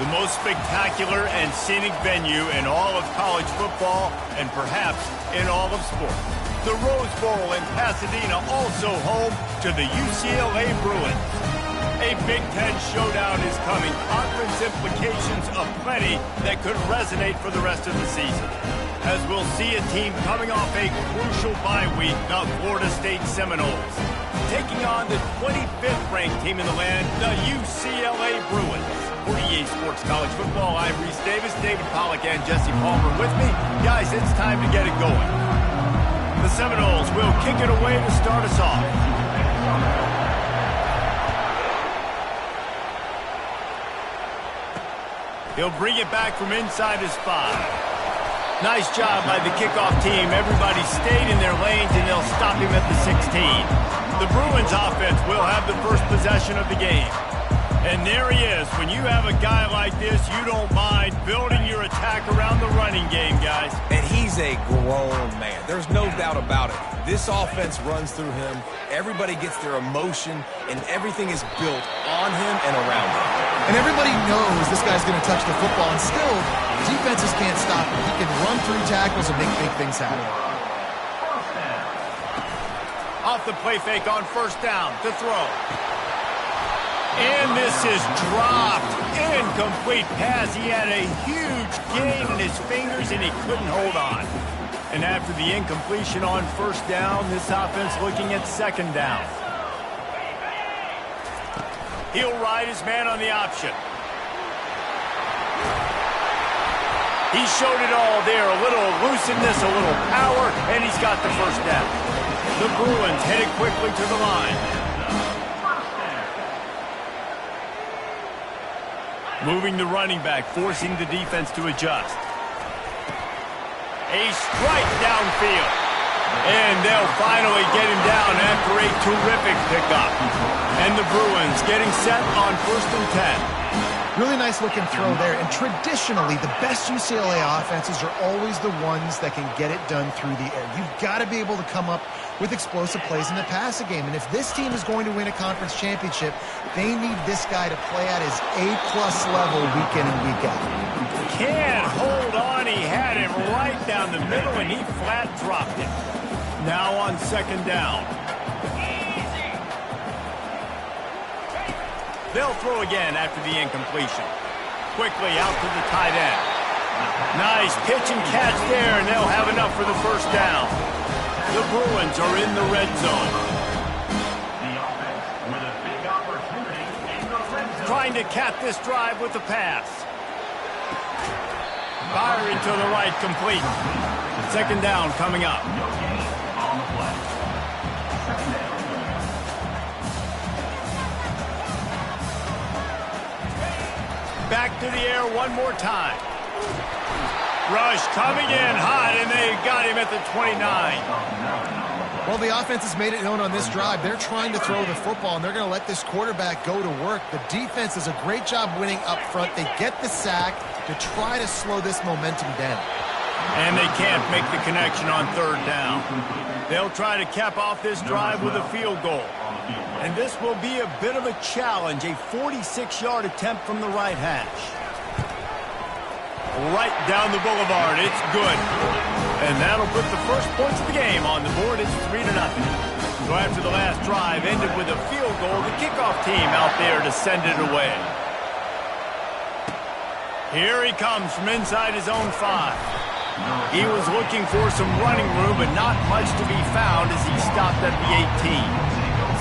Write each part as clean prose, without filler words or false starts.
The most spectacular and scenic venue in all of college football and perhaps in all of sports. The Rose Bowl in Pasadena, also home to the UCLA Bruins. A Big Ten showdown is coming. Conference implications aplenty that could resonate for the rest of the season. As we'll see a team coming off a crucial bye week, the Florida State Seminoles, taking on the 25th ranked team in the land, the UCLA Bruins. For EA Sports College Football, I'm Reese Davis, David Pollack, and Jesse Palmer with me. Guys, it's time to get it going. The Seminoles will kick it away to start us off. He'll bring it back from inside his 5. Nice job by the kickoff team. Everybody stayed in their lanes, and they'll stop him at the 16. The Bruins offense will have the first possession of the game. And there he is. When you have a guy like this, you don't mind building your attack around the running game, guys. And he's a grown man. There's no doubt about it. This offense runs through him. Everybody gets their emotion, and everything is built on him and around him. And everybody knows this guy's going to touch the football, and still, defenses can't stop him. He can run through tackles and make big things happen. Off the play fake on first down to throw. And this is dropped. Incomplete pass. He had a huge gain in his fingers, and he couldn't hold on. And after the incompletion on first down, this offense looking at second down. He'll ride his man on the option. He showed it all there. A little elusiveness, a little power, and he's got the first down. The Bruins headed quickly to the line. Moving the running back, forcing the defense to adjust. A strike downfield. And they'll finally get him down after a terrific pickup. And the Bruins getting set on 1st and 10. Really nice looking throw there. And traditionally, the best UCLA offenses are always the ones that can get it done through the air. You've got to be able to come up with explosive plays in the passing game. And if this team is going to win a conference championship, they need this guy to play at his A-plus level week in and week out. Can't hold on. He had him right down the middle, and he flat dropped it. Now on second down. They'll throw again after the incompletion. Quickly out to the tight end. Nice pitch and catch there, and they'll have enough for the first down. The Bruins are in the red zone. Trying to cap this drive with the pass. Firing to the right, complete. Second down coming up. Back to the air one more time. Rush coming in hot, and they got him at the 29. Well, the offense has made it known on this drive. They're trying to throw the football, and they're going to let this quarterback go to work. The defense does a great job winning up front. They get the sack to try to slow this momentum down. And they can't make the connection on third down. They'll try to cap off this drive with a field goal. And this will be a bit of a challenge, a 46-yard attempt from the right hash. Right down the boulevard, it's good. And that'll put the first points of the game on the board. It's 3-0. So after the last drive ended with a field goal, the kickoff team out there to send it away. Here he comes from inside his own 5. He was looking for some running room, but not much to be found as he stopped at the 18.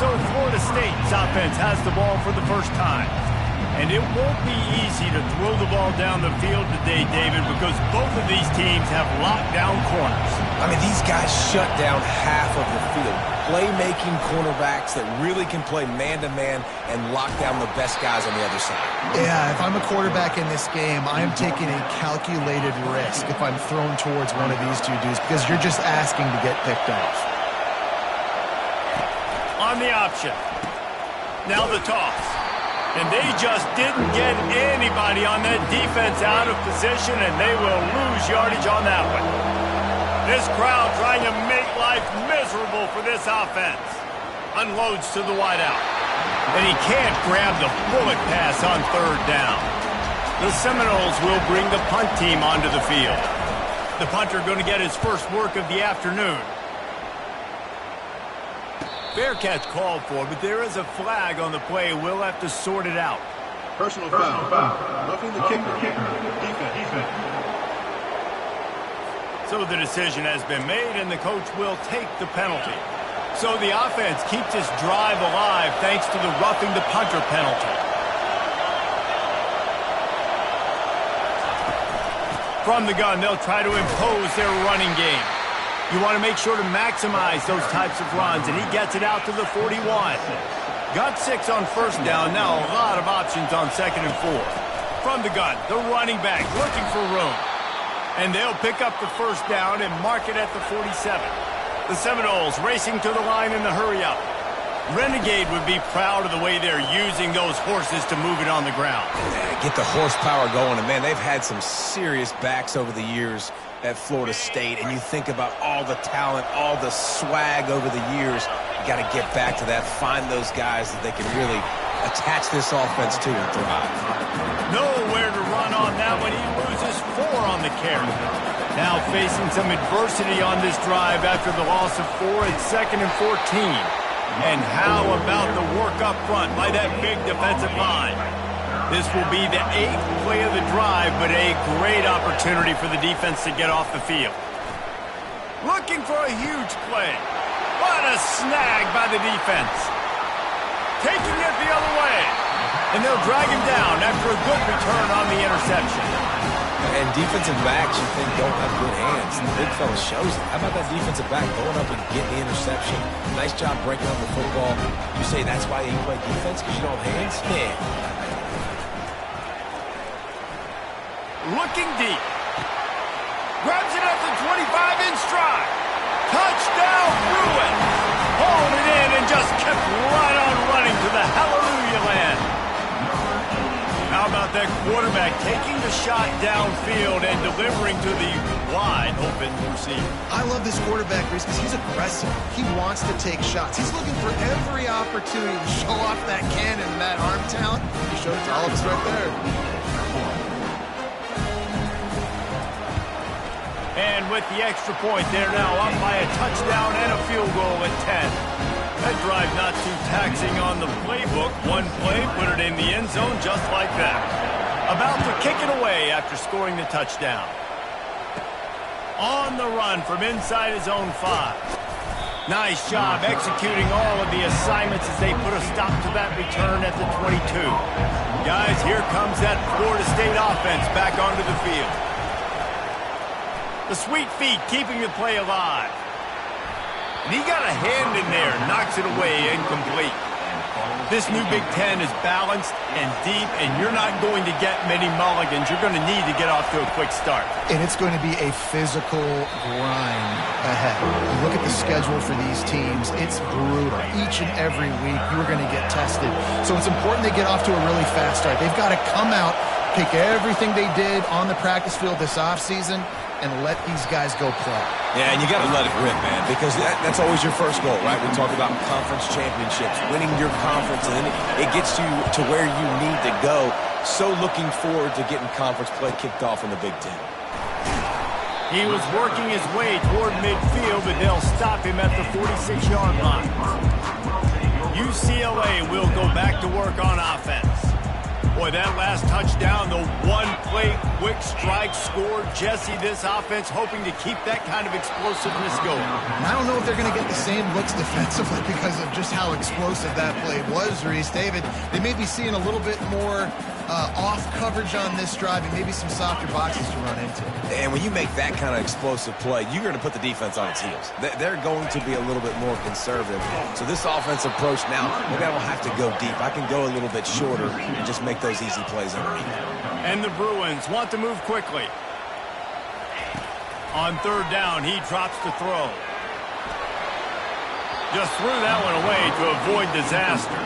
So Florida State's offense has the ball for the first time. And it won't be easy to throw the ball down the field today, David, because both of these teams have lockdown corners. I mean, these guys shut down half of the field. Playmaking cornerbacks that really can play man-to-man and lock down the best guys on the other side. Yeah, if I'm a quarterback in this game, I am taking a calculated risk if I'm thrown towards one of these two dudes because you're just asking to get picked off. On the option. Now the toss. And they just didn't get anybody on that defense out of position, and they will lose yardage on that one. This crowd trying to make life miserable for this offense. Unloads to the wideout. And he can't grab the bullet pass on third down. The Seminoles will bring the punt team onto the field. The punter going to get his first work of the afternoon. Fair catch called for, but there is a flag on the play. We'll have to sort it out. Personal foul. Roughing the kicker. Defense. So the decision has been made, and the coach will take the penalty. So the offense keeps this drive alive thanks to the roughing the punter penalty. From the gun, they'll try to impose their running game. You want to make sure to maximize those types of runs, and he gets it out to the 41. Got 6 on first down. Now a lot of options on 2nd and 4. From the gun, the running back looking for room. And they'll pick up the first down and mark it at the 47. The Seminoles racing to the line in the hurry-up. Renegade would be proud of the way they're using those horses to move it on the ground. Yeah, get the horsepower going. And, man, they've had some serious backs over the years at Florida State. And you think about all the talent, all the swag over the years. You got to get back to that, find those guys that they can really attach this offense to and thrive. Nowhere to run on that one. He loses 4 on the carry. Now facing some adversity on this drive after the loss of 4 at 2nd and 14. And how about the work up front by that big defensive line? This will be the 8th play of the drive, but a great opportunity for the defense to get off the field. Looking for a huge play. What a snag by the defense. Taking it the other way. And they'll drag him down after a good return on the interception. And defensive backs, you think, don't have good hands. The big fella shows it. How about that defensive back going up and getting the interception? Nice job breaking up the football. You say that's why you play defense, because you don't have hands? Yeah. Looking deep. Grabs it at the 25 in stride. Touchdown, Bruin. Hauled it in and just kept right on running to the hallelujah land. How about that quarterback taking the shot downfield and delivering to the wide open receiver? I love this quarterback, Reese, because he's aggressive. He wants to take shots. He's looking for every opportunity to show off that cannon and that arm talent. He showed it to all of us right there. And with the extra point, they're now up by a touchdown and a field goal at 10. That drive not too taxing on the playbook. One play, put it in the end zone just like that. About to kick it away after scoring the touchdown. On the run from inside his own 5. Nice job executing all of the assignments as they put a stop to that return at the 22. Guys, here comes that Florida State offense back onto the field. The sweet feet keeping the play alive. And he got a hand in there, knocks it away, incomplete. This new Big Ten is balanced and deep, and you're not going to get many mulligans. You're going to need to get off to a quick start. And it's going to be a physical grind ahead. You look at the schedule for these teams, it's brutal. Each and every week, you're going to get tested. So it's important they get off to a really fast start. They've got to come out, take everything they did on the practice field this offseason, and let these guys go play. Yeah, and you got to let it rip, man, because that's always your first goal, right? We talk about conference championships, winning your conference, and then it gets you to where you need to go. So looking forward to getting conference play kicked off in the Big Ten. He was working his way toward midfield, but they'll stop him at the 46-yard line. UCLA will go back to work on offense. Boy, that last touchdown, the one-play quick strike score. Jesse, this offense hoping to keep that kind of explosiveness going. I don't know if they're going to get the same looks defensively because of just how explosive that play was, Reese. David, they may be seeing a little bit more off coverage on this drive and maybe some softer boxes to run into. And when you make that kind of explosive play, you're going to put the defense on its heels. They're going to be a little bit more conservative. So this offensive approach now, maybe I don't have to go deep. I can go a little bit shorter and just make those easy plays underneath. And the Bruins want to move quickly. On 3rd down, he drops the throw. Just threw that one away to avoid disaster.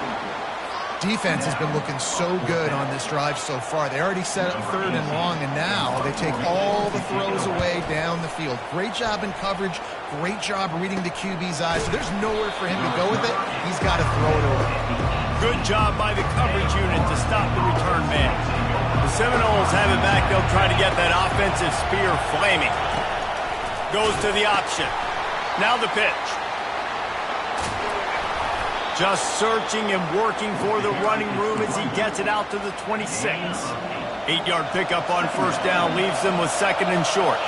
Defense has been looking so good on this drive so far. They already set up 3rd and long, and now they take all the throws away down the field. Great job in coverage. Great job reading the QB's eyes. So there's nowhere for him to go with it. He's got to throw it away. Good job by the coverage unit to stop the return man. The Seminoles have it back. They'll try to get that offensive spear flaming. Goes to the option. Now the pitch. Just searching and working for the running room as he gets it out to the 26. 8-yard pickup on first down leaves them with second and short.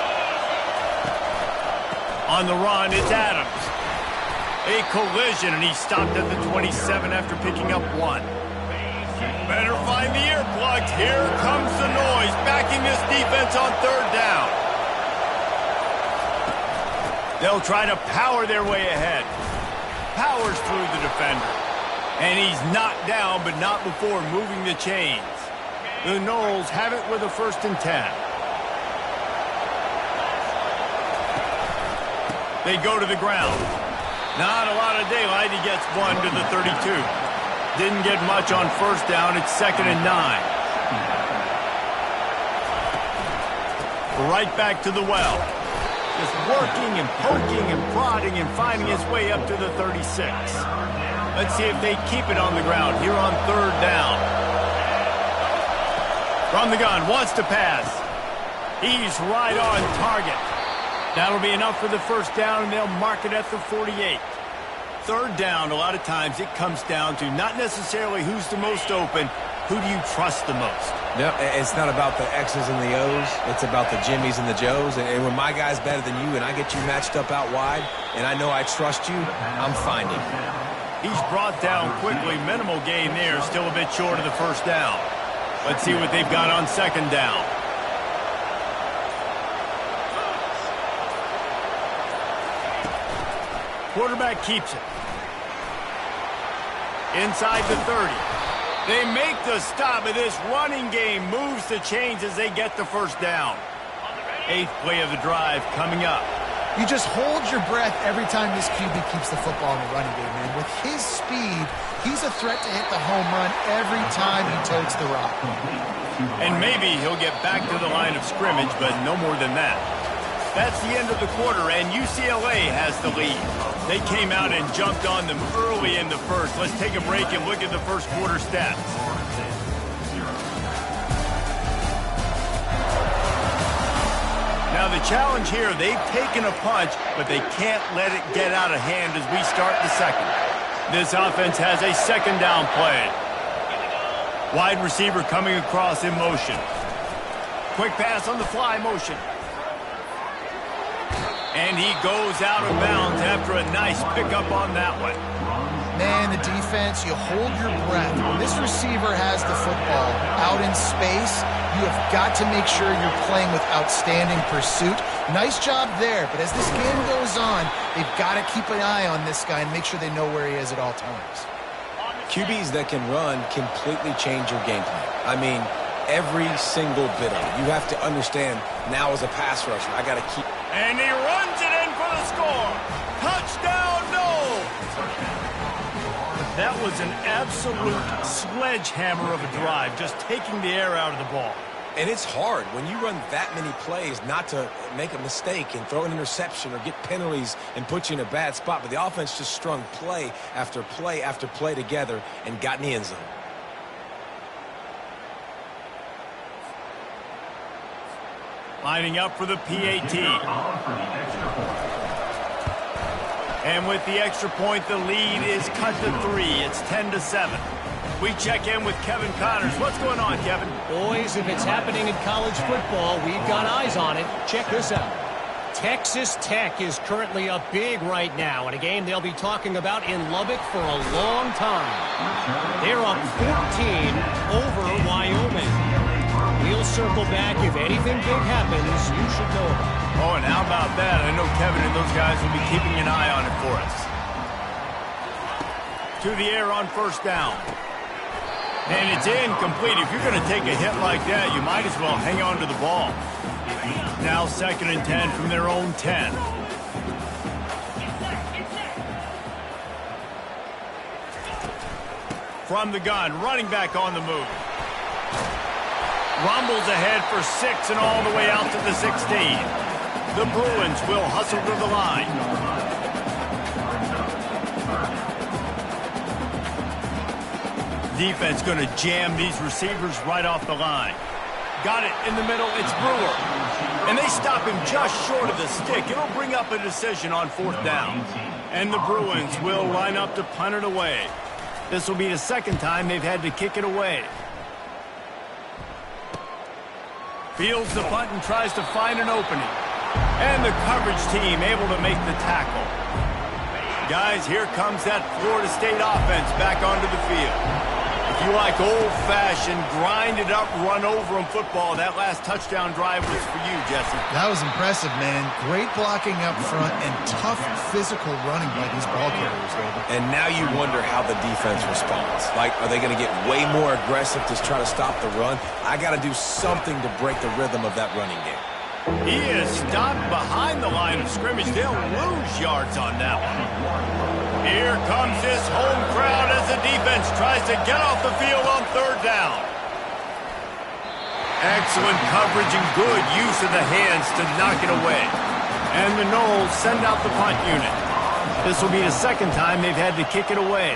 On the run, it's Adams. A collision, and he's stopped at the 27 after picking up 1. Better find the earplugs. Here comes the noise, backing this defense on third down. They'll try to power their way ahead. Powers through the defender. And he's knocked down, but not before moving the chains. The Noles have it with a 1st and 10. They go to the ground. Not a lot of daylight. He gets 1 to the 32. Didn't get much on first down. It's 2nd and 9. Right back to the well. Just working and poking and prodding and finding his way up to the 36. Let's see if they keep it on the ground here on third down. From the gun, wants to pass. He's right on target. That'll be enough for the first down, and they'll mark it at the 48. Third down, a lot of times it comes down to not necessarily who's the most open, who do you trust the most? No, it's not about the X's and the O's. It's about the Jimmies and the Joes. And when my guy's better than you and I get you matched up out wide and I know I trust you, I'm finding. He's brought down quickly. Minimal gain there. Still a bit short of the first down. Let's see what they've got on second down. Quarterback keeps it. Inside the 30. They make the stop, but this running game moves the chains as they get the first down. 8th play of the drive coming up. You just hold your breath every time this QB keeps the football in the running game, man. With his speed, he's a threat to hit the home run every time he totes the rock. And maybe he'll get back to the line of scrimmage, but no more than that. That's the end of the quarter, and UCLA has the lead. They came out and jumped on them early in the first. Let's take a break and look at the first quarter stats. Now the challenge here, they've taken a punch, but they can't let it get out of hand as we start the second. This offense has a second down play. Wide receiver coming across in motion. Quick pass on the fly motion. And he goes out of bounds after a nice pickup on that one. Man, the defense, you hold your breath. When this receiver has the football out in space, you have got to make sure you're playing with outstanding pursuit. Nice job there, but as this game goes on, they've got to keep an eye on this guy and make sure they know where he is at all times. QBs that can run completely change your game plan. I mean, every single bit of it. You have to understand now as a pass rusher, I got to keep... And he runs it in for the score. Touchdown, Noles! That was an absolute sledgehammer of a drive, just taking the air out of the ball. And it's hard when you run that many plays not to make a mistake and throw an interception or get penalties and put you in a bad spot. But the offense just strung play after play after play together and got in the end zone. Lining up for the PAT. And with the extra point, the lead is cut to 3. It's 10-7. We check in with Kevin Connors. What's going on, Kevin? Boys, if it's happening in college football, we've got eyes on it. Check this out. Texas Tech is currently up big right now in a game they'll be talking about in Lubbock for a long time. They're up 14 over Wyoming. We'll circle back. If anything big happens, you should know about it. Oh, and how about that? I know Kevin and those guys will be keeping an eye on it for us. To the air on first down. And it's incomplete. If you're going to take a hit like that, you might as well hang on to the ball. Now 2nd and 10 from their own 10. From the gun, running back on the move. Rumbles ahead for 6 and all the way out to the 16. The Bruins will hustle to the line. Defense going to jam these receivers right off the line. Got it in the middle. It's Brewer. And they stop him just short of the stick. It'll bring up a decision on 4th down. And the Bruins will line up to punt it away. This will be the second time they've had to kick it away. Fields the punt and tries to find an opening. And the coverage team able to make the tackle. Guys, here comes that Florida State offense back onto the field. If you like old-fashioned, grind-it-up, run-over-'em football, that last touchdown drive was for you, Jesse. That was impressive, man. Great blocking up front and tough physical running by these ball carriers, David. And now you wonder how the defense responds. Like, are they going to get way more aggressive to try to stop the run? I got to do something to break the rhythm of that running game. He is stopped behind the line of scrimmage. They'll lose yards on that one. Here comes this home crowd as the defense tries to get off the field on 3rd down. Excellent coverage and good use of the hands to knock it away. And the Noles send out the punt unit. This will be the second time they've had to kick it away.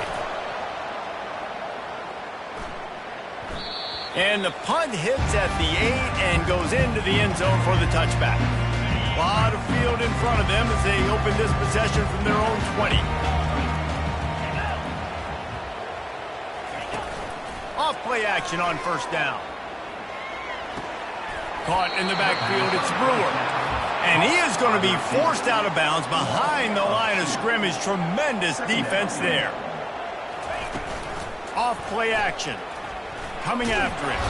And the punt hits at the 8 and goes into the end zone for the touchback. A lot of field in front of them as they open this possession from their own 20. Off play action on 1st down. Caught in the backfield, it's Brewer. And he is going to be forced out of bounds behind the line of scrimmage. Tremendous defense there. Off play action. Coming after it.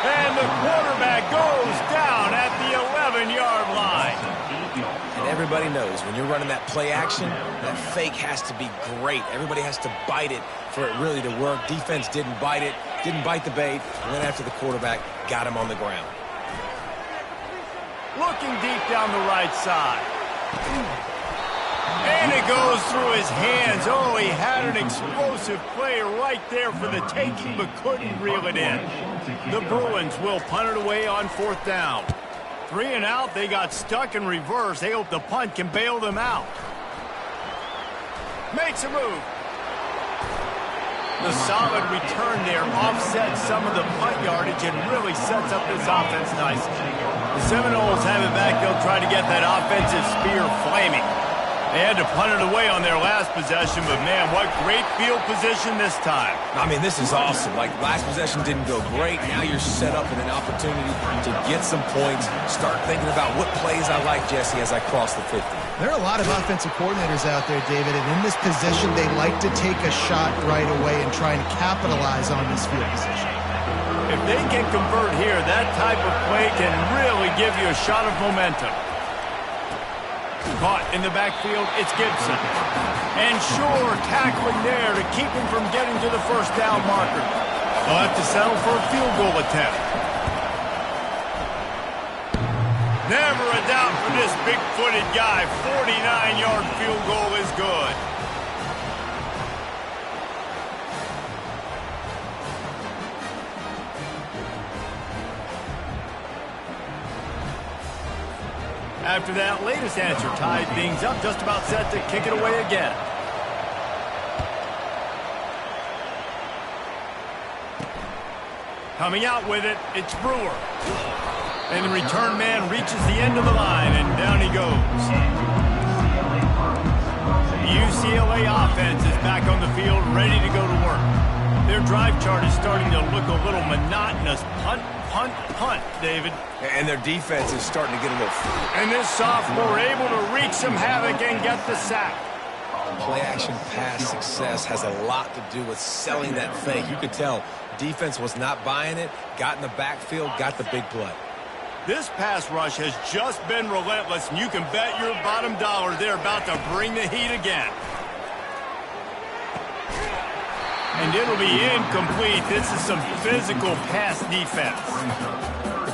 And the quarterback goes down at the 11-yard line. And everybody knows when you're running that play action, that fake has to be great. Everybody has to bite it for it really to work. Defense didn't bite it, didn't bite the bait, went after the quarterback, got him on the ground. Looking deep down the right side. And it goes through his hands. Oh, he had an explosive play right there for the taking, but couldn't reel it in. The Bruins will punt it away on 4th down. 3 and out, they got stuck in reverse. They hope the punt can bail them out. Makes a move. The solid return there offsets some of the punt yardage and really sets up this offense nicely. The Seminoles have it back. They'll try to get that offensive spear flaming. They had to punt it away on their last possession, but man, what great field position this time. I mean, this is awesome. Like, last possession didn't go great. Now you're set up with an opportunity to get some points. Start thinking about what plays I like, Jesse, as I cross the 50. There are a lot of offensive coordinators out there, David, and in this position, they like to take a shot right away and try and capitalize on this field position. If they can convert here, that type of play can really give you a shot of momentum. Caught in the backfield, it's Gibson. And sure, tackling there to keep him from getting to the 1st down marker. They'll have to settle for a field goal attempt. Never a doubt for this big-footed guy. 49-yard field goal is good. After that latest answer tied things up, just about set to kick it away again. Coming out with it, it's Brewer. And the return man reaches the end of the line, and down he goes. The UCLA offense is back on the field, ready to go to work. Their drive chart is starting to look a little monotonous. Punt, punt, punt, David. And their defense is starting to get a little free. And this sophomore able to wreak some havoc and get the sack. Play-action pass success has a lot to do with selling that fake. You could tell defense was not buying it, got in the backfield, got the big play. This pass rush has just been relentless, and you can bet your bottom dollar they're about to bring the heat again. And it'll be incomplete. This is some physical pass defense.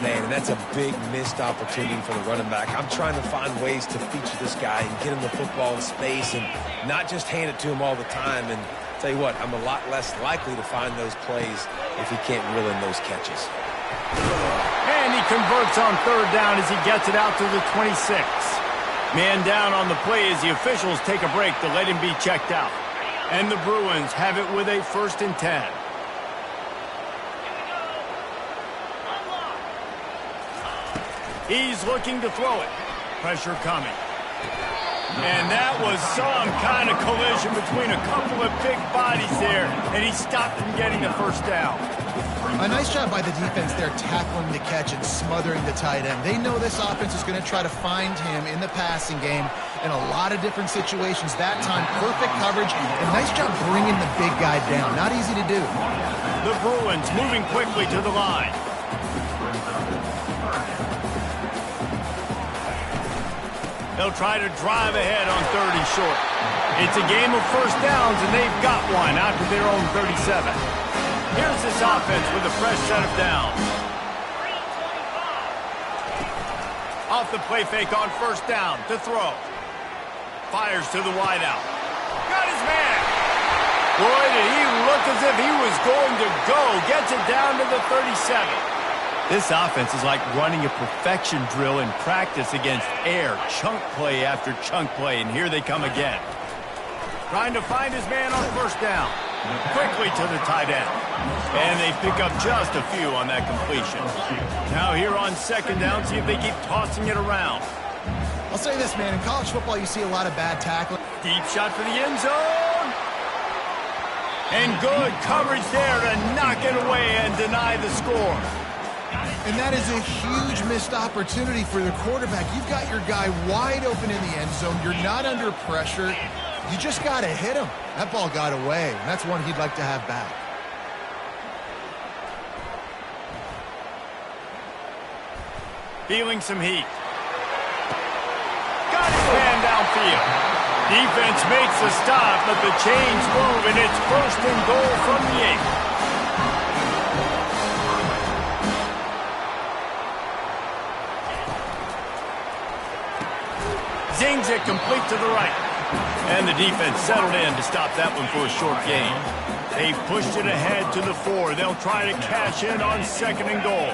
Man, and that's a big missed opportunity for the running back. I'm trying to find ways to feature this guy and get him the football in space and not just hand it to him all the time. And tell you what, I'm a lot less likely to find those plays if he can't reel in those catches. And he converts on 3rd down as he gets it out to the 26. Man down on the play as the officials take a break to let him be checked out. And the Bruins have it with a 1st and 10. He's looking to throw it. Pressure coming. And that was some kind of collision between a couple of big bodies there, and he stopped from getting the first down. A nice job by the defense there tackling the catch and smothering the tight end. They know this offense is going to try to find him in the passing game in a lot of different situations. That time, perfect coverage, and nice job bringing the big guy down. Not easy to do. The Bruins moving quickly to the line. They'll try to drive ahead on 3rd and short. It's a game of first downs, and they've got one out to their own 37. Here's this offense with a fresh set of downs. Off the play fake on first down to throw. Fires to the wideout. Got his man. Boy, did he look as if he was going to go. Gets it down to the 37. This offense is like running a perfection drill in practice against air. Chunk play after chunk play, and here they come again. Trying to find his man on first down. Quickly to the tight end. And they pick up just a few on that completion. Now here on 2nd down, see if they keep tossing it around. I'll say this, man. In college football, you see a lot of bad tackling. Deep shot for the end zone. And good coverage there to knock it away and deny the score. And that is a huge missed opportunity for the quarterback. You've got your guy wide open in the end zone. You're not under pressure. You just got to hit him. That ball got away, and that's one he'd like to have back. Feeling some heat. Got his man downfield. Defense makes the stop, but the chains move, and it's 1st and goal from the 8. Zings it complete to the right. And the defense settled in to stop that one for a short gain. They pushed it ahead to the 4. They'll try to cash in on 2nd and goal.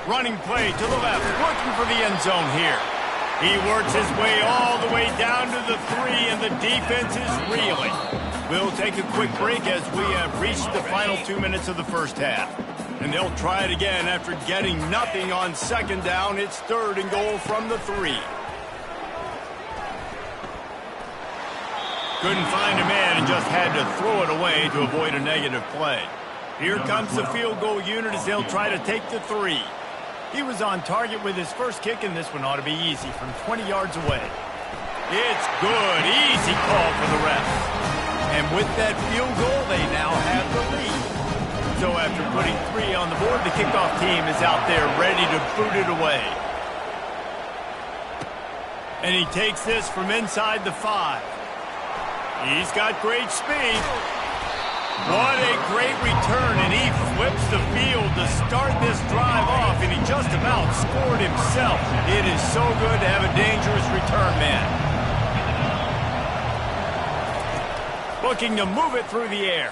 Running play to the left, looking for the end zone here. He works his way all the way down to the 3, and the defense is reeling. We'll take a quick break as we have reached the final 2 minutes of the first half. And they'll try it again after getting nothing on 2nd down. It's 3rd and goal from the 3. Couldn't find a man and just had to throw it away to avoid a negative play. Here comes the field goal unit as they'll try to take the 3. He was on target with his first kick, and this one ought to be easy from 20 yards away. It's good. Easy call for the refs. And with that field goal, they now have the lead. So after putting 3 on the board, the kickoff team is out there ready to boot it away. And he takes this from inside the 5. He's got great speed. What a great return, and he flips the field to start this drive off, and he just about scored himself. It is so good to have a dangerous return man. Looking to move it through the air.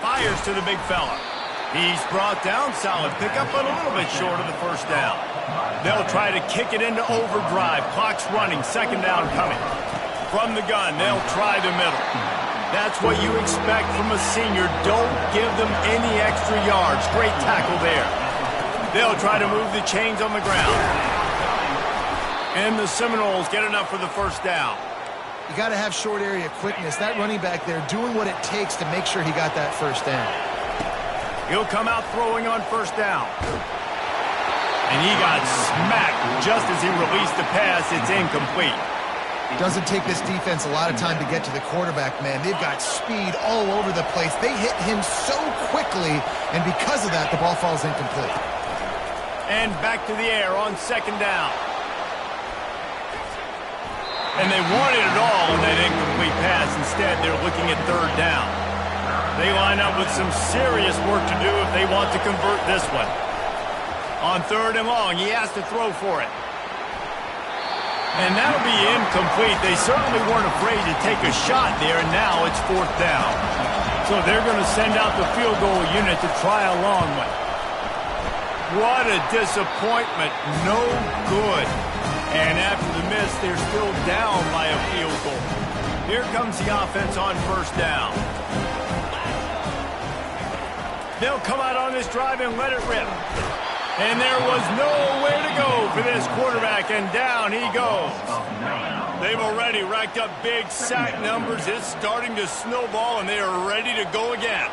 Fires to the big fella. He's brought down. Solid pickup, but a little bit short of the first down. They'll try to kick it into overdrive. Clock's running. 2nd down coming. From the gun, they'll try the middle. That's what you expect from a senior. Don't give them any extra yards. Great tackle there. They'll try to move the chains on the ground. And the Seminoles get enough for the first down. You got to have short area quickness. That running back there doing what it takes to make sure he got that first down. He'll come out throwing on first down. And he got smacked just as he released the pass. It's incomplete. Doesn't take this defense a lot of time to get to the quarterback, man. They've got speed all over the place. They hit him so quickly, and because of that, the ball falls incomplete. And back to the air on 2nd down. And they wanted it all on that incomplete pass. Instead, they're looking at 3rd down. They line up with some serious work to do if they want to convert this one. On 3rd and long, he has to throw for it. And that'll be incomplete. They certainly weren't afraid to take a shot there, and now it's 4th down. So they're going to send out the field goal unit to try a long one. What a disappointment. No good. And after the miss, they're still down by a field goal. Here comes the offense on 1st down. They'll come out on this drive and let it rip. And there was nowhere to go for this quarterback, and down he goes. They've already racked up big sack numbers. It's starting to snowball, and they are ready to go again.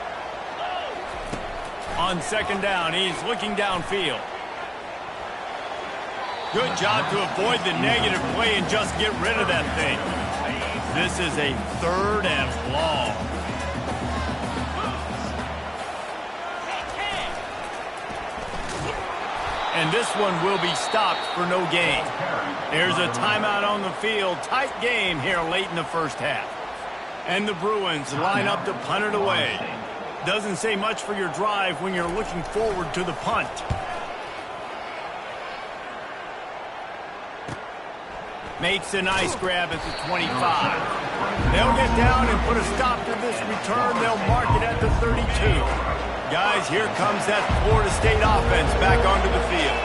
On second down, he's looking downfield. Good job to avoid the negative play and just get rid of that thing. This is a 3rd and long. And this one will be stopped for no gain. There's a timeout on the field. Tight game here late in the first half. And the Bruins line up to punt it away. Doesn't say much for your drive when you're looking forward to the punt. Makes a nice grab at the 25. They'll get down and put a stop to this return. They'll mark it at the 32. Guys, here comes that Florida State offense back onto the field.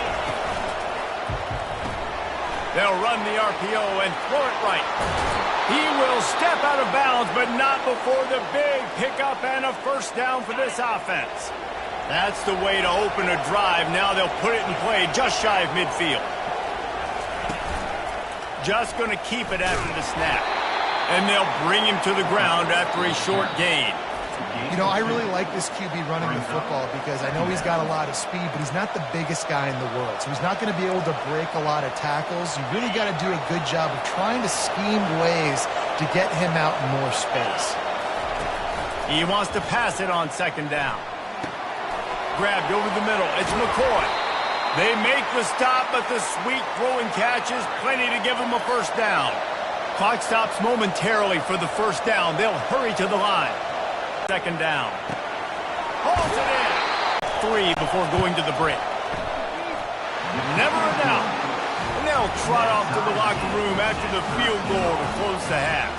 They'll run the RPO and throw it right. He will step out of bounds, but not before the big pickup and a first down for this offense. That's the way to open a drive. Now they'll put it in play just shy of midfield. Just going to keep it after the snap. And they'll bring him to the ground after a short gain. You know, I really like this QB running the football because I know he's got a lot of speed, but he's not the biggest guy in the world. So he's not going to be able to break a lot of tackles. You really got to do a good job of trying to scheme ways to get him out in more space. He wants to pass it on second down. Grabbed over the middle. It's McCoy. They make the stop, but the sweet throwing catch is plenty to give him a first down. Clock stops momentarily for the first down. They'll hurry to the line. Second down. Holds it in. 3 before going to the break. Never a doubt. And they'll trot off to the locker room after the field goal to close the half.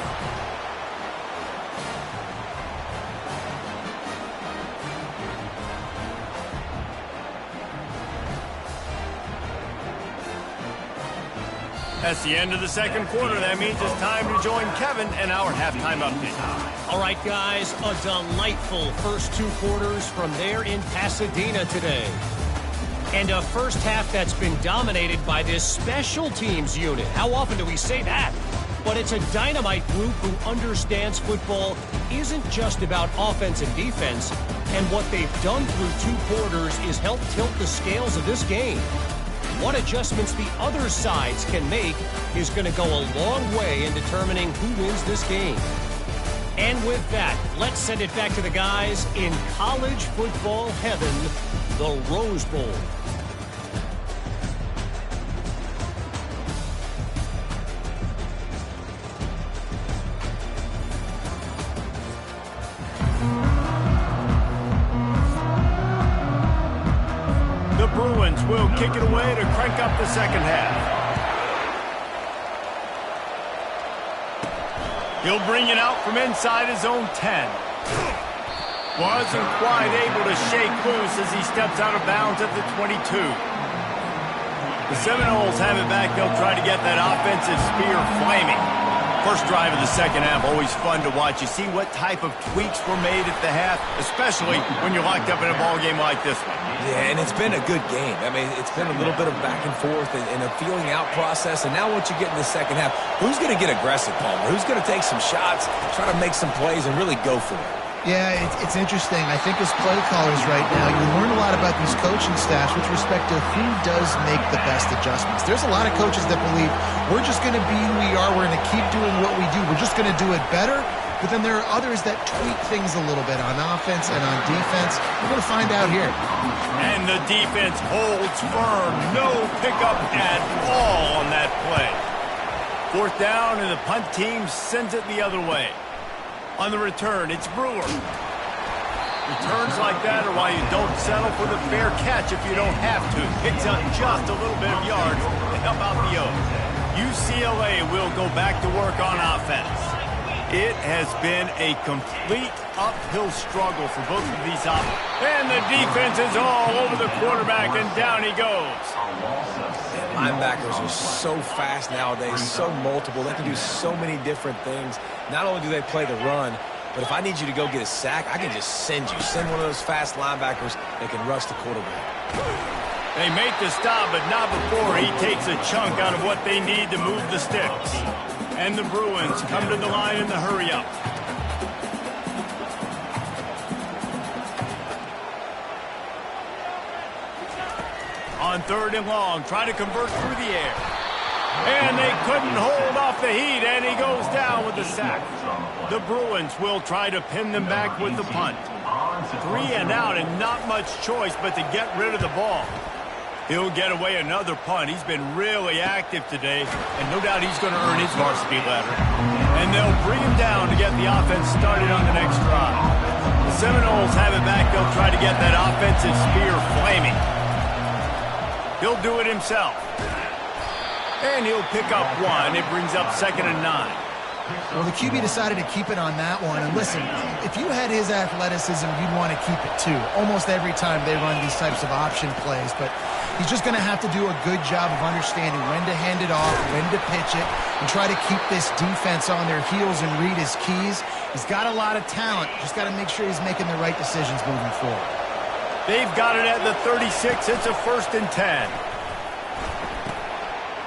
That's the end of the second quarter. That means it's time to join Kevin and our halftime update. All right, guys, a delightful first 2 quarters from there in Pasadena today. And a first half that's been dominated by this special teams unit. How often do we say that? But it's a dynamite group who understands football isn't just about offense and defense. And what they've done through 2 quarters is help tilt the scales of this game. What adjustments the other sides can make is going to go a long way in determining who wins this game. And with that, let's send it back to the guys in college football heaven, the Rose Bowl. The Bruins will kick it away to crank up the second half. He'll bring it out from inside his own 10. Wasn't quite able to shake loose as he steps out of bounds at the 22. The Seminoles have it back. They'll try to get that offensive spear flaming. First drive of the second half, always fun to watch. You see what type of tweaks were made at the half, especially when you're locked up in a ball game like this one. Yeah, and it's been a good game. I mean, it's been a little bit of back and forth and a feeling out process. And now once you get in the second half, who's going to get aggressive, Palmer? Who's going to take some shots, try to make some plays, and really go for it? Yeah, it's interesting. I think as play callers right now, you learn a lot about these coaching staffs with respect to who does make the best adjustments. There's a lot of coaches that believe we're just going to be who we are. We're going to keep doing what we do. We're just going to do it better. But then there are others that tweak things a little bit on offense and on defense. We're going to find out here. And the defense holds firm. No pickup at all on that play. Fourth down, and the punt team sends it the other way. On the return, it's Brewer. Returns like that are why you don't settle for the fair catch if you don't have to. Picks up just a little bit of yards to help out the O's. UCLA will go back to work on offense. It has been a complete uphill struggle for both of these offenses. And the defense is all over the quarterback, and down he goes. Linebackers are so fast nowadays, so multiple. They can do so many different things. Not only do they play the run, But if I need you to go get a sack, I can just send you. Send one of those fast linebackers that can rush the quarterback. They make the stop, but not before he takes a chunk out of what they need to move the sticks. And the Bruins come to the line in the hurry-up. On 3rd and long, trying to convert through the air. And they couldn't hold off the heat, and he goes down with the sack. The Bruins will try to pin them back with the punt. 3 and out, and not much choice but to get rid of the ball. He'll get away another punt. He's been really active today, and no doubt he's going to earn his varsity ladder. And they'll bring him down to get the offense started on the next drive. The Seminoles have it back. They'll try to get that offensive spear flaming. He'll do it himself. And he'll pick up 1. It brings up 2nd and 9. Well, the QB decided to keep it on that one. And listen, if you had his athleticism, you'd want to keep it too. Almost every time they run these types of option plays. But he's just going to have to do a good job of understanding when to hand it off, when to pitch it, and try to keep this defense on their heels and read his keys. He's got a lot of talent. Just got to make sure he's making the right decisions moving forward. They've got it at the 36. It's a 1st and 10.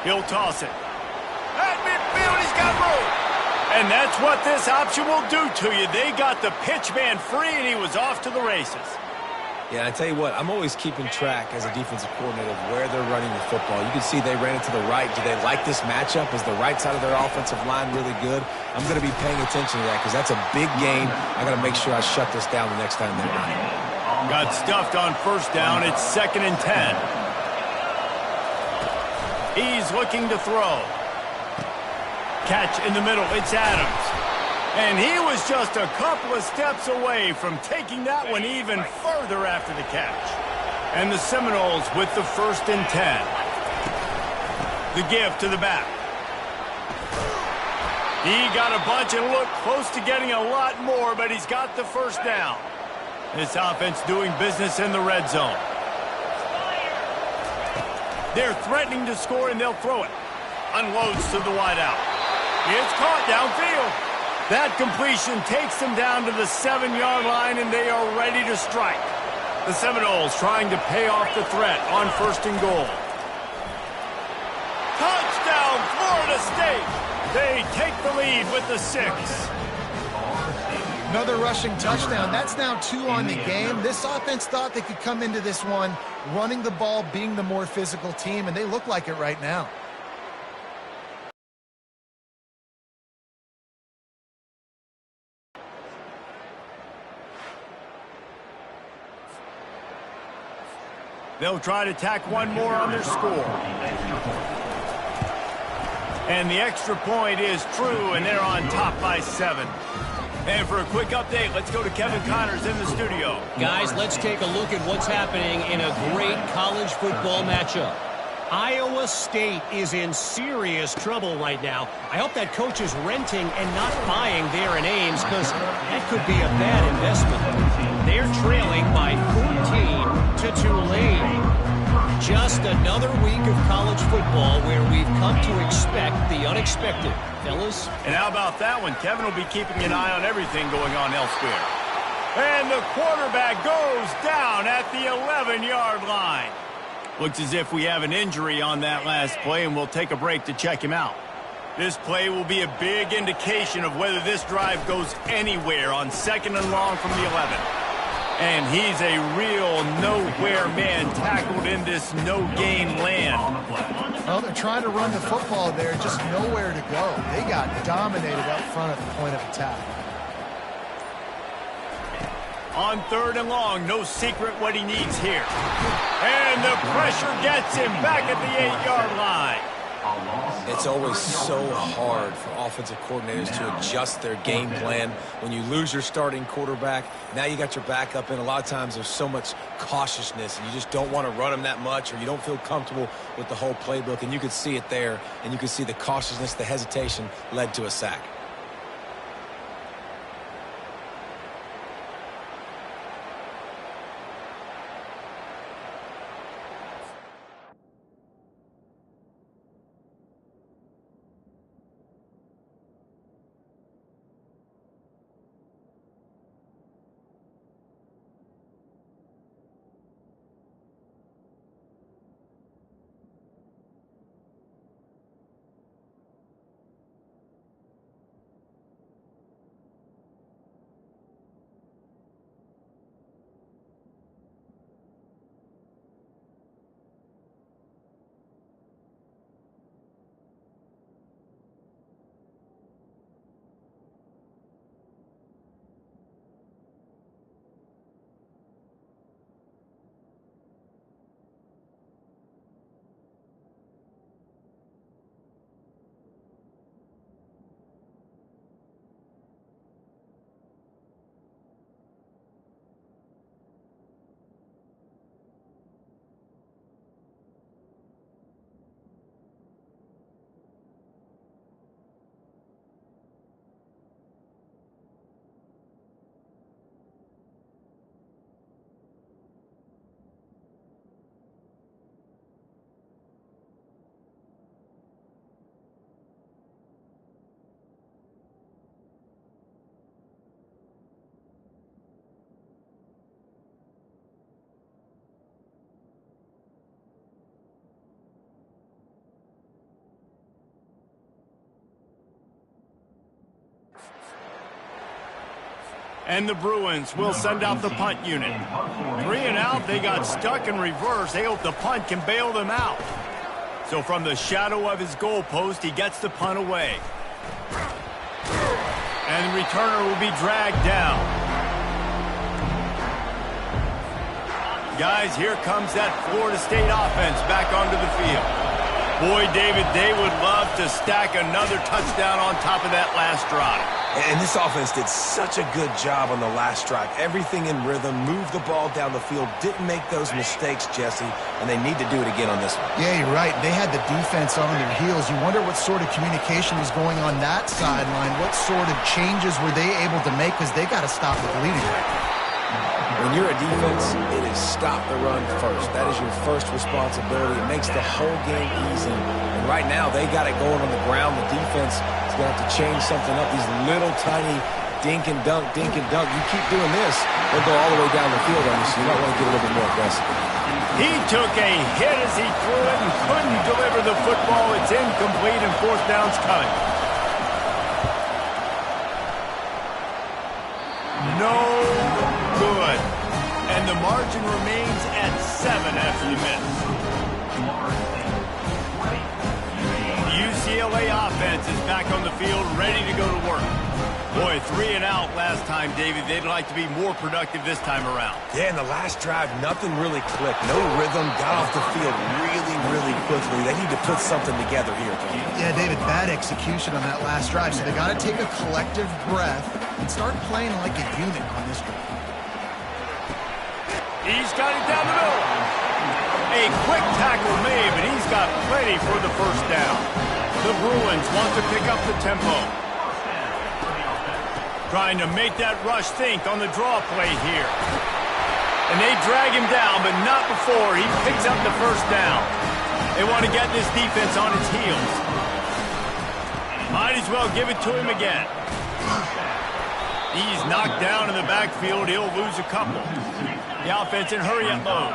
He'll toss it. At midfield, he's got room. And that's what this option will do to you. They got the pitch man free, and he was off to the races. Yeah, I tell you what, I'm always keeping track as a defensive coordinator of where they're running the football. You can see they ran it to the right. Do they like this matchup? Is the right side of their offensive line really good? I'm going to be paying attention to that because that's a big game. I got to make sure I shut this down the next time they run it. Got stuffed on 1st down. It's 2nd and 10. He's looking to throw. Catch in the middle. It's Adams. And he was just a couple of steps away from taking that one even further after the catch. And the Seminoles with the 1st and 10. The give to the back. He got a bunch and looked close to getting a lot more, but he's got the 1st down. This offense doing business in the red zone. They're threatening to score, and they'll throw it. Unloads to the wideout. It's caught downfield. That completion takes them down to the 7-yard line, and they are ready to strike. The Seminoles trying to pay off the threat on 1st and goal. Touchdown, Florida State. They take the lead with the 6. Another rushing touchdown. That's now 2 on the game. This offense thought they could come into this one running the ball, being the more physical team, and they look like it right now. They'll try to tack one more on their score. And the extra point is true, and they're on top by 7. And for a quick update, let's go to Kevin Connors in the studio. Guys, let's take a look at what's happening in a great college football matchup. Iowa State is in serious trouble right now. I hope that coach is renting and not buying there in Ames, because that could be a bad investment. They're trailing by 14 to Tulane. Just another week of college football where we've come to expect the unexpected. Fellas? And how about that one? Kevin will be keeping an eye on everything going on elsewhere. And the quarterback goes down at the 11-yard line. Looks as if we have an injury on that last play, and we'll take a break to check him out. This play will be a big indication of whether this drive goes anywhere on 2nd and long from the 11. And he's a real nowhere man tackled in this no-gain land. Well, they're trying to run the football there, just nowhere to go. They got dominated up front at the point of attack. On 3rd and long, no secret what he needs here. And the pressure gets him back at the 8-yard line. It's always so hard for offensive coordinators to adjust their game plan. When you lose your starting quarterback, now you got your backup in. A lot of times there's so much cautiousness, and you just don't want to run them that much, or you don't feel comfortable with the whole playbook. And you could see it there, and you could see the cautiousness, the hesitation led to a sack. And the Bruins will send out the punt unit. 3 and out, they got stuck in reverse. They hope the punt can bail them out. So from the shadow of his goalpost, he gets the punt away. And the returner will be dragged down. Guys, here comes that Florida State offense back onto the field. Boy, David, they would love to stack another touchdown on top of that last drive. And this offense did such a good job on the last drive. Everything in rhythm, moved the ball down the field, didn't make those mistakes, Jesse, and they need to do it again on this one. Yeah, you're right. They had the defense on their heels. You wonder what sort of communication was going on that sideline. What sort of changes were they able to make, because they got to stop the bleeding right now. When you're a defense, it is stop the run first. That is your first responsibility. It makes the whole game easy. And right now, they got it going on the ground. The defense is going to have to change something up. These little tiny dink and dunk, dink and dunk. You keep doing this, they'll go all the way down the field on you, so you might want to get a little bit more aggressive. He took a hit as he threw it and couldn't deliver the football. It's incomplete and fourth down's coming. No good. And the margin remains at 7 after the miss. The UCLA offense is back on the field, ready to go to work. Boy, 3 and out last time, David. They'd like to be more productive this time around. Yeah, in the last drive, nothing really clicked. No rhythm, got off the field really, really quickly. They need to put something together here, Tony. Yeah, David, bad execution on that last drive, so they got to take a collective breath and start playing like a unit on this drive. He's got it down the middle. A quick tackle made, but he's got plenty for the first down. The Bruins want to pick up the tempo. Trying to make that rush think on the draw play here. And they drag him down, but not before he picks up the first down. They want to get this defense on its heels. Might as well give it to him again. He's knocked down in the backfield. He'll lose a couple. The offense in hurry-up mode.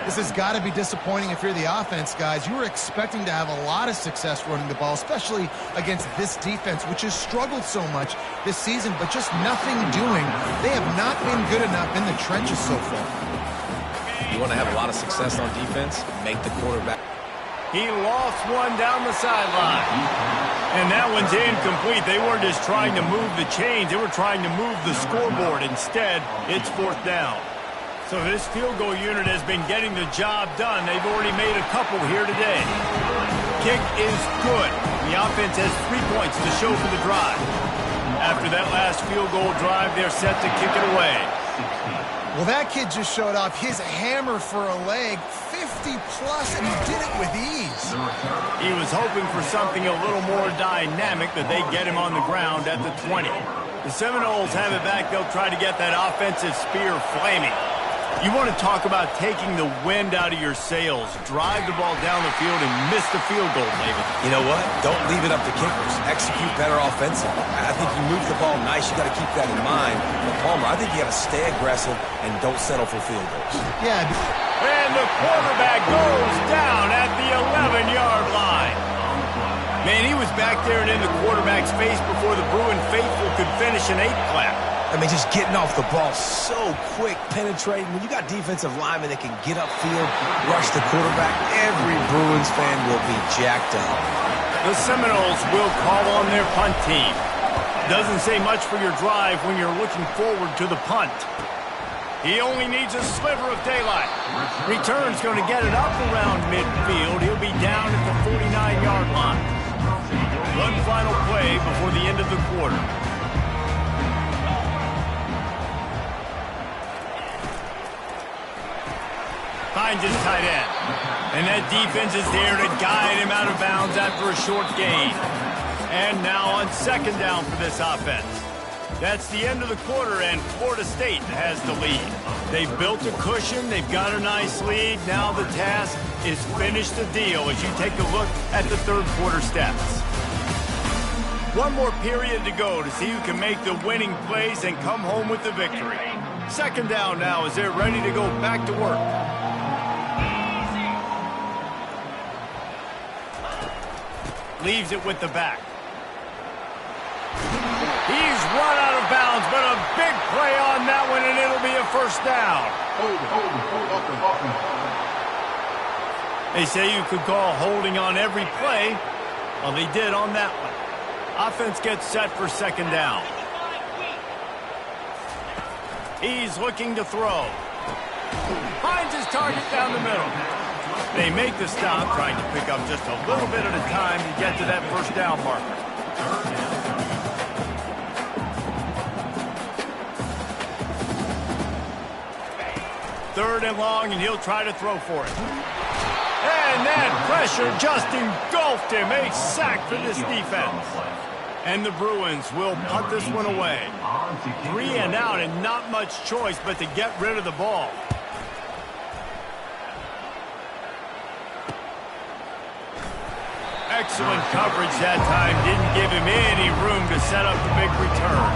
This has got to be disappointing if you're the offense, guys. You were expecting to have a lot of success running the ball, especially against this defense, which has struggled so much this season, but just nothing doing. They have not been good enough in the trenches so far. You want to have a lot of success on defense? Make the quarterback. He lost one down the sideline. And that one's incomplete. They weren't just trying to move the chains. They were trying to move the scoreboard. Instead, it's fourth down. So this field goal unit has been getting the job done. They've already made a couple here today. Kick is good. The offense has 3 points to show for the drive. After that last field goal drive, they're set to kick it away. Well, that kid just showed off his hammer for a leg, 50-plus, and he did it with ease. He was hoping for something a little more dynamic, but they get him on the ground at the 20. The Seminoles have it back. They'll try to get that offensive spear flaming. You want to talk about taking the wind out of your sails. Drive the ball down the field and miss the field goal, David. You know what? Don't leave it up to kickers. Execute better offensively. I think you move the ball nice. You got to keep that in mind. But Palmer, I think you got to stay aggressive and don't settle for field goals. Yeah. And the quarterback goes down at the 11-yard line. Man, he was back there and in the quarterback's face before the Bruin faithful could finish an 8 clap. I mean, just getting off the ball so quick, penetrating. When you got defensive linemen that can get upfield, rush the quarterback, every Bruins fan will be jacked up. The Seminoles will call on their punt team. Doesn't say much for your drive when you're looking forward to the punt. He only needs a sliver of daylight. Return's going to get it up around midfield. He'll be down at the 49-yard line. One final play before the end of the quarter. Finds his tight end. And that defense is there to guide him out of bounds after a short gain. And now on second down for this offense. That's the end of the quarter, and Florida State has the lead. They've built a cushion. They've got a nice lead. Now the task is finish the deal as you take a look at the third quarter stats. One more period to go to see who can make the winning plays and come home with the victory. Second down now as they're ready to go back to work. Leaves it with the back. He's run out of bounds but a big play on that one, and it'll be a first down. They say you could call holding on every play. Well, they did on that one. Offense gets set for second down. He's looking to throw. Finds his target down the middle. They make the stop, trying to pick up just a little bit at a time to get to that first down marker. Third and long, and he'll try to throw for it. And that pressure just engulfed him. A sack for this defense. And the Bruins will punt this one away. 3 and out, and not much choice but to get rid of the ball. Excellent coverage that time. Didn't give him any room to set up the big return.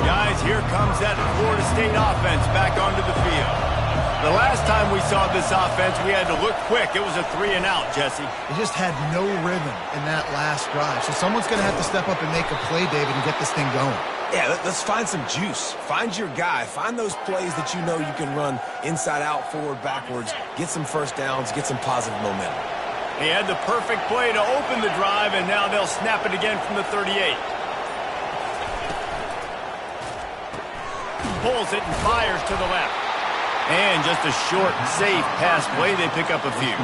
Guys, here comes that Florida State offense back onto the field. The last time we saw this offense, we had to look quick. It was a 3 and out, Jesse. They just had no rhythm in that last drive. So someone's going to have to step up and make a play, David, and get this thing going. Yeah, let's find some juice. Find your guy. Find those plays that you know you can run inside out, forward, backwards. Get some first downs. Get some positive momentum. He had the perfect play to open the drive, and now they'll snap it again from the 38. Pulls it and fires to the left. And just a short, safe pass play. They pick up a few.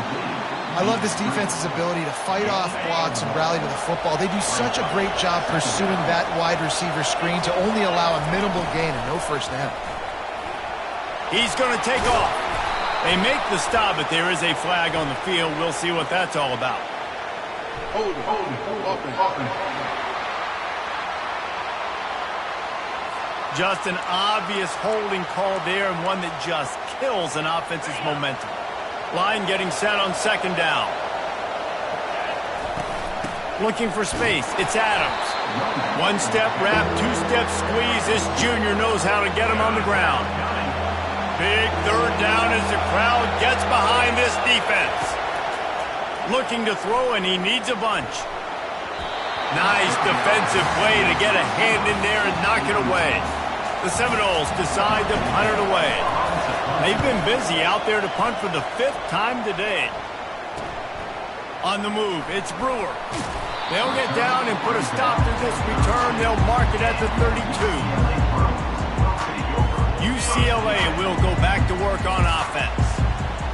I love this defense's ability to fight off blocks and rally to the football. They do such a great job pursuing that wide receiver screen to only allow a minimal gain and no first down. He's going to take off. They make the stop, but there is a flag on the field. We'll see what that's all about. Hold it. Just an obvious holding call there, and one that just kills an offense's momentum. Line getting set on second down. Looking for space. It's Adams. One-step wrap, two-step squeeze. This junior knows how to get him on the ground. Big third down as the crowd gets behind this defense. Looking to throw, and he needs a bunch. Nice defensive play to get a hand in there and knock it away. The Seminoles decide to punt it away. They've been busy out there to punt for the 5th time today. On the move, it's Brewer. They'll get down and put a stop to this return. They'll mark it at the 32. UCLA will go back to work on offense.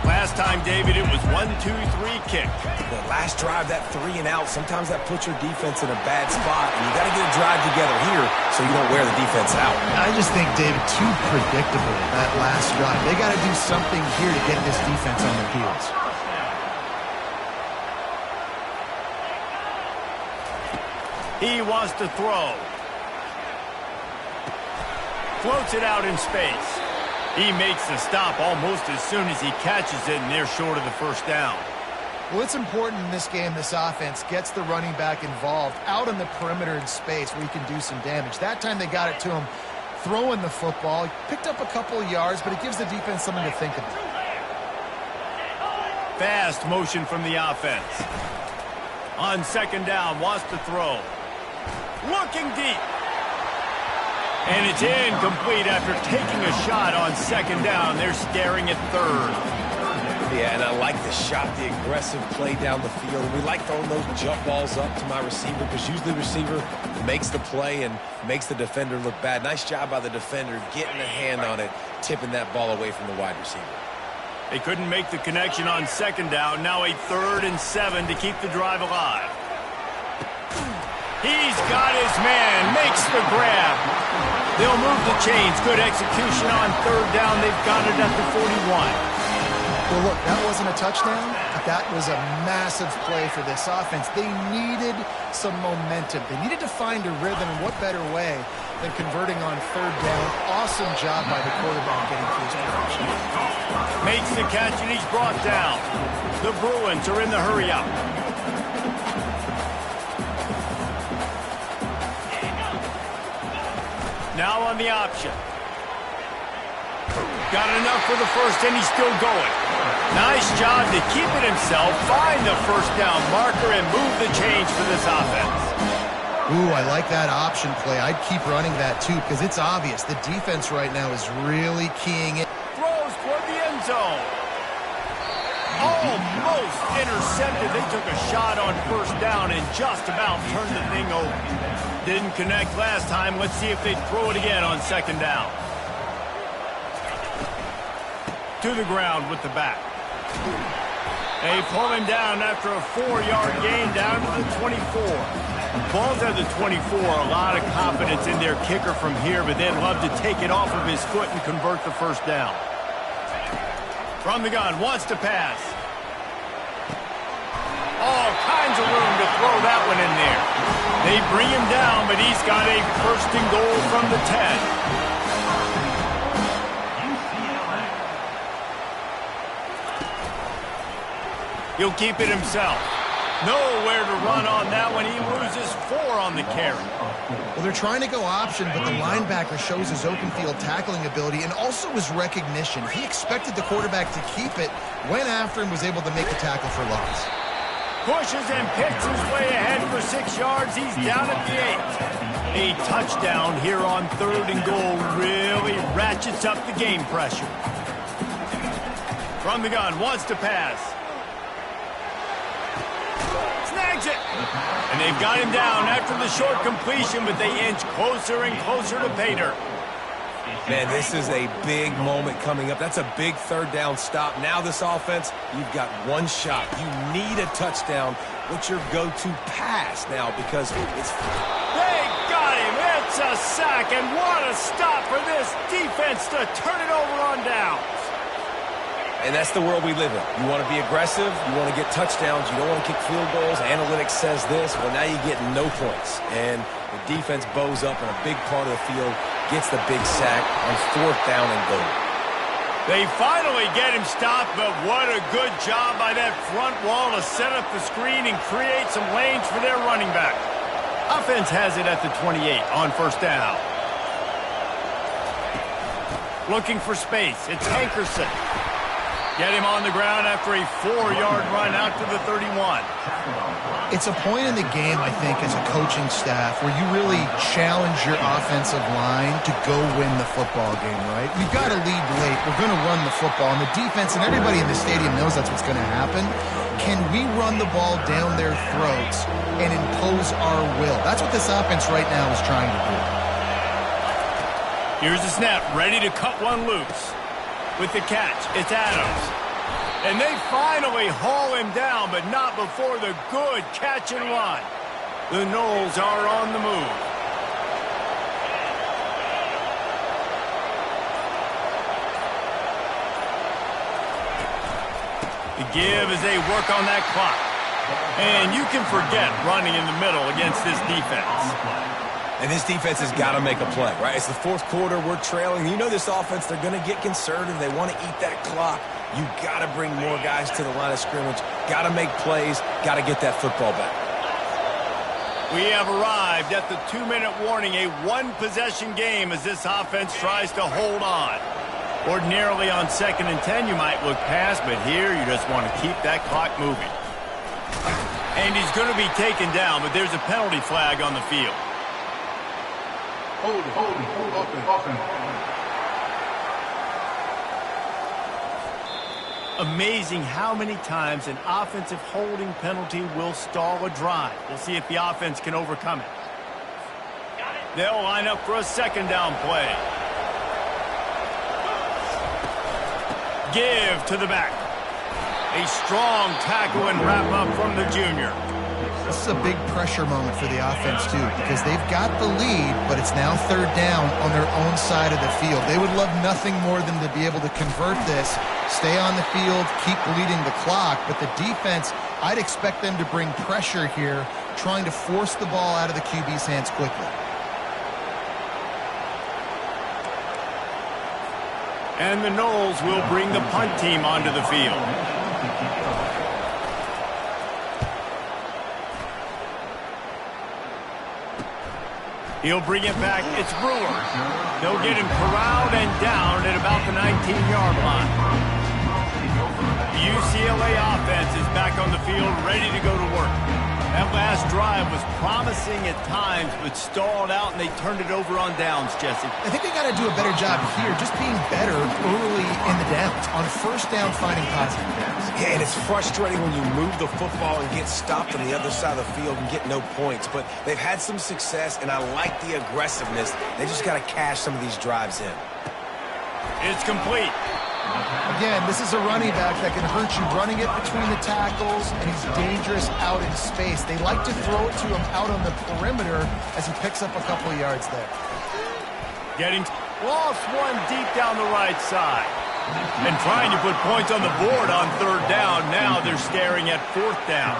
Last time, David, it was 1-2-3 kick. The last drive, that 3 and out, sometimes that puts your defense in a bad spot, and you got to get a drive together here so you don't wear the defense out. I just think, David, too predictable, that last drive. They got to do something here to get this defense on their heels. He wants to throw. Floats it out in space. He makes the stop almost as soon as he catches it, and they're short of the first down. Well, it's important in this game this offense gets the running back involved out on the perimeter in space where he can do some damage. That time they got it to him throwing the football. He picked up a couple of yards, but it gives the defense something to think about. Fast motion from the offense. On second down, wants to throw. Looking deep. And it's incomplete after taking a shot on second down. They're staring at third. Yeah, and I like the shot, the aggressive play down the field. We like throwing those jump balls up to my receiver because usually the receiver makes the play and makes the defender look bad. Nice job by the defender getting a hand on it, tipping that ball away from the wide receiver. They couldn't make the connection on second down. Now a 3rd and 7 to keep the drive alive. He's got his man, makes the grab. They'll move the chains. Good execution on third down. They've got it at the 41. Well, look, that wasn't a touchdown, but that was a massive play for this offense. They needed some momentum. They needed to find a rhythm, and what better way than converting on third down. Awesome job by the quarterback getting through his progression. Makes the catch, and he's brought down. The Bruins are in the hurry-up. Now on the option. Got enough for the first, and he's still going. Nice job to keep it himself, find the first down marker, and move the chains for this offense. Ooh, I like that option play. I'd keep running that too because it's obvious. The defense right now is really keying in. Throws toward the end zone. Almost intercepted. They took a shot on first down and just about turned the thing over. Didn't connect last time. Let's see if they throw it again on second down. To the ground with the back. They pull him down after a 4-yard gain down to the 24. Ball's at the 24. A lot of confidence in their kicker from here, but they'd love to take it off of his foot and convert the first down. From the gun, wants to pass. All kinds of room to throw that one in there. They bring him down, but he's got a first and goal from the 10. He'll keep it himself. Nowhere to run on that one. He loses 4 on the carry. Well, they're trying to go option, but the linebacker shows his open field tackling ability and also his recognition. He expected the quarterback to keep it, went after him, was able to make the tackle for loss. Pushes and picks his way ahead for 6 yards. He's down at the 8. A touchdown here on third and goal really ratchets up the game pressure. From the gun, wants to pass. Snags it. And they've got him down after the short completion, but they inch closer and closer to pay dirt. Man, this is a big moment coming up. That's a big third down stop. Now this offense, you've got one shot. You need a touchdown. What's your go-to pass now? Because it's... They got him. It's a sack, and what a stop for this defense to turn it over on downs. And that's the world we live in. You want to be aggressive. You want to get touchdowns. You don't want to kick field goals. Analytics says this. Well, now you get no points. And the defense bows up in a big part of the field, gets the big sack on fourth down and goal. They finally get him stopped, but what a good job by that front wall to set up the screen and create some lanes for their running back. Offense has it at the 28 on first down. Looking for space. It's Hankerson. Get him on the ground after a 4-yard run out to the 31. It's a point in the game, I think, as a coaching staff where you really challenge your offensive line to go win the football game, right? We've got to lead late. We're going to run the football. And the defense and everybody in the stadium knows that's what's going to happen. Can we run the ball down their throats and impose our will? That's what this offense right now is trying to do. Here's the snap, ready to cut one loose. With the catch, it's Adams. And they finally haul him down, but not before the good catch and run. The Knowles are on the move. The give as they work on that clock. And you can forget running in the middle against this defense. And this defense has got to make a play, right? It's the fourth quarter. We're trailing. You know this offense, they're going to get conservative. They want to eat that clock. You got to bring more guys to the line of scrimmage. Got to make plays. Got to get that football back. We have arrived at the 2-minute warning, a one-possession game as this offense tries to hold on. Ordinarily on 2nd and 10, you might look past, but here you just want to keep that clock moving. And he's going to be taken down, but there's a penalty flag on the field. Hold, open. Amazing how many times an offensive holding penalty will stall a drive. We'll see if the offense can overcome it. They'll line up for a second down play. Give to the back. A strong tackle and wrap up from the junior. This is a big pressure moment for the offense, too, because they've got the lead, but it's now third down on their own side of the field. They would love nothing more than to be able to convert this, stay on the field, keep bleeding the clock, but the defense, I'd expect them to bring pressure here, trying to force the ball out of the QB's hands quickly. And the Knowles will bring the punt team onto the field. He'll bring it back. It's Brewer. They'll get him corralled and down at about the 19-yard line. UCLA offense is back on the field, ready to go to work. That last drive drive was promising at times, but stalled out, and they turned it over on downs, Jesse. I think they got to do a better job here, just being better early in the downs, on first down finding positive downs. Yeah, and it's frustrating when you move the football and get stopped on the other side of the field and get no points. But they've had some success, and I like the aggressiveness. They just got to cash some of these drives in. It's complete. Again, this is a running back that can hurt you running it between the tackles, and he's dangerous out in space. They like to throw it to him out on the perimeter as he picks up a couple of yards there. Lost one deep down the right side. And trying to put points on the board on third down. Now they're staring at fourth down.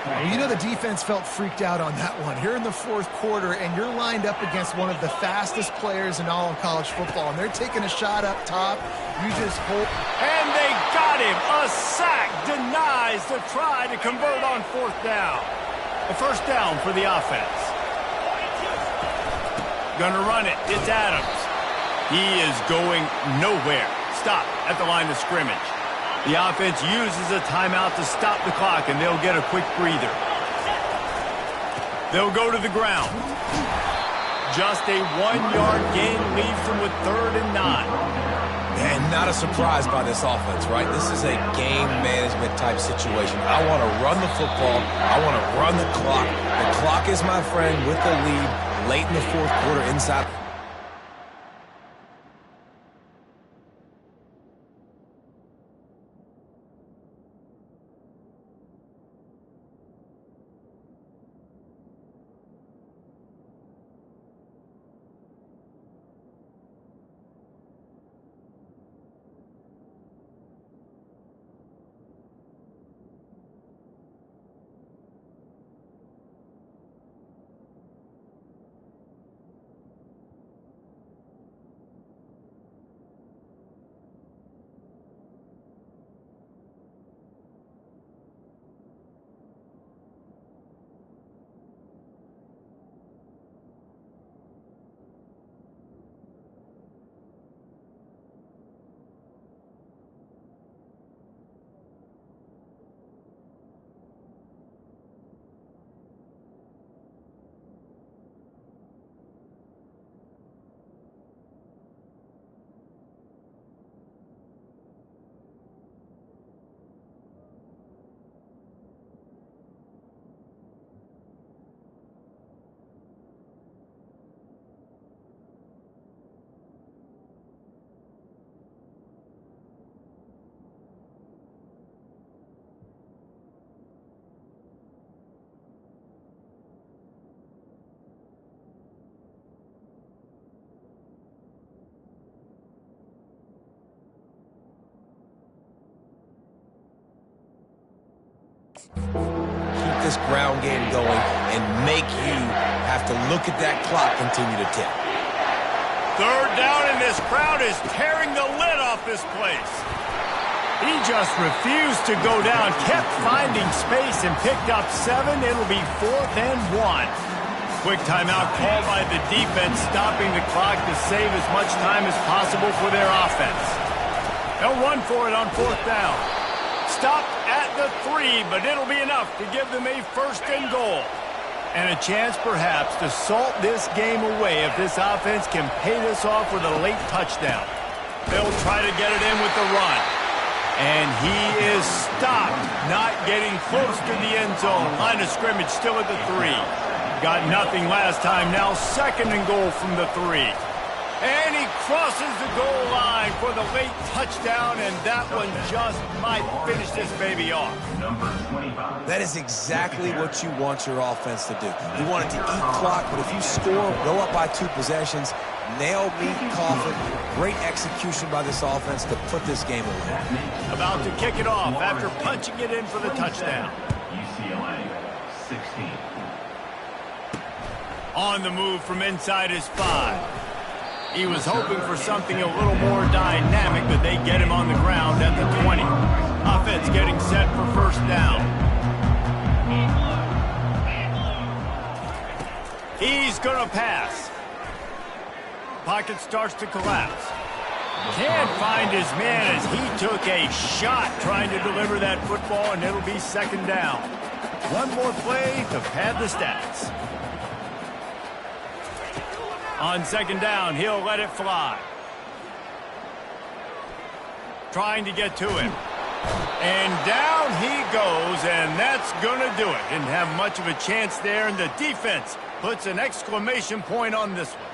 Well, you know the defense felt freaked out on that one. Here in the fourth quarter, and you're lined up against one of the fastest players in all of college football, and they're taking a shot up top. You just hope. And they got him. A sack denies the try to convert on fourth down. A first down for the offense. Gonna run it. It's Adams. He is going nowhere. Stop at the line of scrimmage. The offense uses a timeout to stop the clock, and they'll get a quick breather. They'll go to the ground. Just a 1-yard gain leaves them with 3rd and 9. And not a surprise by this offense, right? This is a game management type situation. I want to run the football. I want to run the clock. The clock is my friend with the lead late in the fourth quarter inside. Keep this ground game going and make you have to look at that clock continue to tick. 3rd down, and this crowd is tearing the lid off this place. He just refused to go down, kept finding space, and picked up 7. It'll be 4th and 1. Quick timeout called by the defense, stopping the clock to save as much time as possible for their offense. They'll run for it on 4th down. Stopped at the 3, but it'll be enough to give them a 1st and goal. And a chance, perhaps, to salt this game away if this offense can pay this off with a late touchdown. They'll try to get it in with the run. And he is stopped, not getting close to the end zone. Line of scrimmage still at the 3. Got nothing last time. Now 2nd and goal from the 3. And he crosses the goal line for the late touchdown, and that one just might finish this baby off. That is exactly what you want your offense to do. You want it to eat clock, but if you score, go up by 2 possessions, nail, meet, coffin, great execution by this offense to put this game away. About to kick it off after punching it in for the touchdown. UCLA, 16. On the move from inside his 5. He was hoping for something a little more dynamic, but they get him on the ground at the 20. Offense getting set for 1st down. He's going to pass. Pocket starts to collapse. Can't find his man as he took a shot trying to deliver that football, and it'll be 2nd down. One more play to pad the stats. On second down, he'll let it fly. Trying to get to him. And down he goes, and that's going to do it. Didn't have much of a chance there, and the defense puts an exclamation point on this one.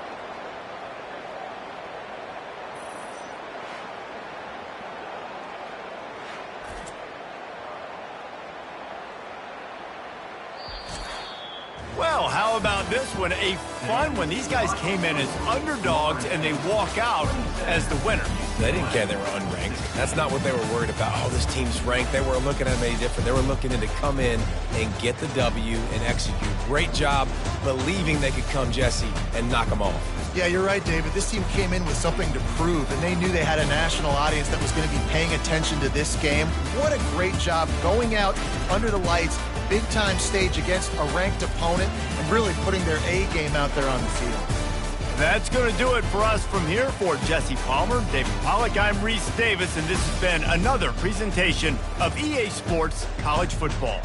Well, how about this one? A fun one. These guys came in as underdogs, and they walk out as the winner. They didn't care they were unranked. That's not what they were worried about. Oh, this team's ranked. They weren't looking at them any different. They were looking to come in and get the W and execute. Great job believing they could come, Jesse, and knock them off. Yeah, you're right, David. This team came in with something to prove, and they knew they had a national audience that was going to be paying attention to this game. What a great job going out under the lights, big-time stage against a ranked opponent, and really putting their A game out there on the field. That's going to do it for us from here. For Jesse Palmer, David Pollack, I'm Reese Davis, and this has been another presentation of EA Sports College Football.